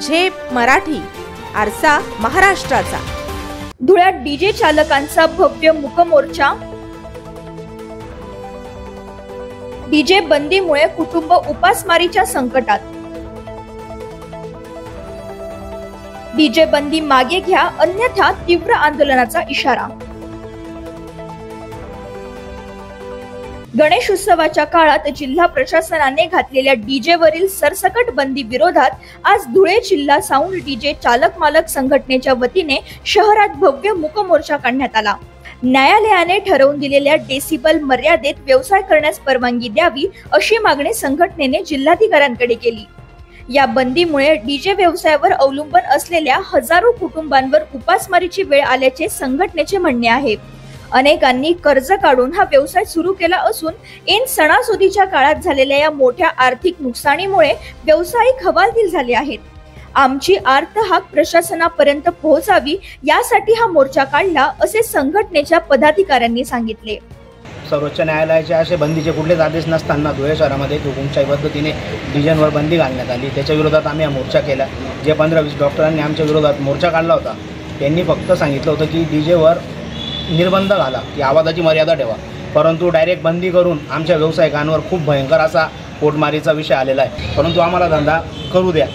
झेप मराठी, आरसा महाराष्ट्राचा। धुळ्यात डीजे चालकांचा भव्य मूकमोर्चा। डीजे बंदीमुळे कुटुंब उपासमारीच्या संकटात। डीजे बंदी मागे घ्या, अन्यथा तीव्र आंदोलनाचा इशारा। गणेश उत्सवाच्या काळात जिल्हा प्रशासनाने घातलेल्या डीजेवरील सरसकट बंदी विरोधात आज धुळे जिल्हा साऊंड डीजे चालक मालक संघटनेच्या वतीने शहरात भव्य मूकमोर्चा काढण्यात आला। न्यायालयाने ठरवून दिलेल्या डेसिबल मर्यादेत व्यवसाय करण्यास परवानगी द्यावी अशी मागणी संघटनेने जिल्हाधिकाऱ्यांकडे केली। या बंदीमुळे डीजे व्यवसायावर अवलंबून असलेल्या हजारो कुटुंबांवर उपासमारीची वेळ आल्याचे संघटनेचे म्हणणे आहे। अनेकांनी कर्ज काढून हा व्यवसाय सुरू केला असून ऐन सणासुदीच्या काळात झालेल्या या मोठ्या आर्थिक नुकसानीमुळे व्यावसायिक हवालदिल झाले आहेत। आमची आर्त हाक प्रशासनापर्यंत पोहोचावी यासाठी हा मोर्चा काढला असे संघटनेच्या पदाधिकाऱ्यांनी सांगितले। सर्वोच्च न्यायालयाचे असे बंदीचे कुठलेच आदेश नसताना धुळे शहरामध्ये हुकुमशाही पद्धतीने डीजेवर बंदी घालण्यात आली। त्याच्या विरोधात आम्ही हा मोर्चा केला। जे 15-20 डॉक्टरांनी आमच्या विरोधात मोर्चा काढला होता त्यांनी फक्त सांगितलं होतं की डीजेवर निर्बंध घाला, की आवाजाची मर्यादा ठेवा, परंतु डायरेक्ट बंदी करून आमच्या व्यावसायिकांवर खूप भयंकर असा पोटमारीचा विषय आलेला आहे। परंतु आम्हाला धंदा करू द्या।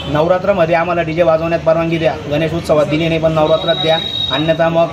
नवरात्रामध्ये आम्हाला डीजे वाजवण्यात परवानगी द्या, गणेश उत्सवात दिली नाही पण नवरात्रात द्या, अन्यथा मग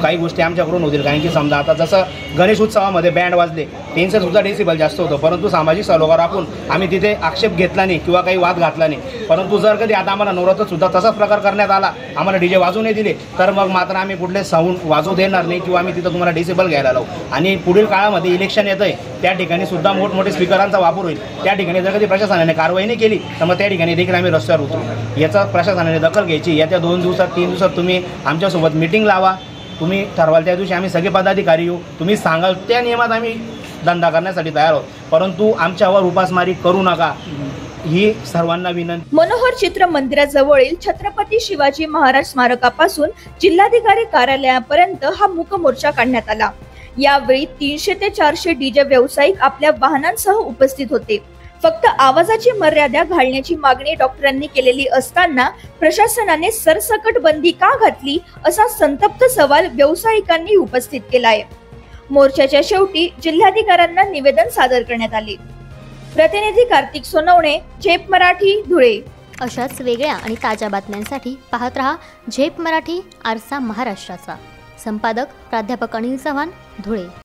काही गोष्टी आमच्याकडून होतील। कारण की समजा आता जसं गणेश उत्सवामध्ये बँड वाजले त्यांचं सुद्धा डेसिबल जास्त होतं, परंतु सामाजिक सलोखा राखून आम्ही तिथे आक्षेप घेतला नाही किंवा काही वाद घातला नाही। परंतु जर कधी आता आम्हाला नवरात्रात सुद्धा तसाच प्रकार करण्यात आला, आम्हाला डीजे वाजवू नाही दिले, तर मग मात्र आम्ही कुठले साऊंड वाजवू देणार नाही किंवा आम्ही तिथं तुम्हाला डेसिबल घ्यायला लावू। आणि पुढील काळामध्ये इलेक्शन येतं आहे, त्या ठिकाणी सुद्धा मोठमोठे स्पीकरांचा वापर होईल। त्या ठिकाणी जर कधी प्रशासनाने कारवाई नाही केली तर मग त्या ठिकाणी देखील आम्ही रस्त्यावर उतरू। याचा प्रशासनाने दखल घ्यायची। येत्या 2 दिवसात 3 दिवसात तुम्ही आमच्यासोबत मीटिंग लावा, तुम्ही ठरवाल त्या दिवशी आम्ही सगळे पदाधिकारी येऊ, तुम्ही सांगाल त्या नियमात आम्ही धंदा करण्यासाठी तयार आहोत, परंतु आमच्यावर उपासमारी करू नका ही सर्वांना विनंती। मनोहर चित्र मंदिराजवळील छत्रपती शिवाजी महाराज स्मारकापासून जिल्हाधिकारी कार्यालयापर्यंत हा मूकमोर्चा काढण्यात आला। यावेळी 300 ते 400 डीजे व्यावसायिक आपल्या वाहनांसह उपस्थित होते। फक्त आवाजाची मर्यादा घालण्याची मागणी डॉक्टरांनी केलेली असताना प्रशासनाने सरसकट बंदी का घातली असा संतप्त सवाल व्यावसायिकांनी उपस्थित केलाय। मोर्चाच्या शेवटी जिल्हाधिकाऱ्यांना निवेदन सादर करण्यात आले। प्रतिनिधी कार्तिक सोनवणे, झेप मराठी, धुळे। अशाच वेगळ्या आणि ताज्या बातम्यांसाठी पाहत रहा झेप मराठी, आरसा महाराष्ट्राचा। संपादक प्राध्यापक अनिल चव्हाण, धुळे।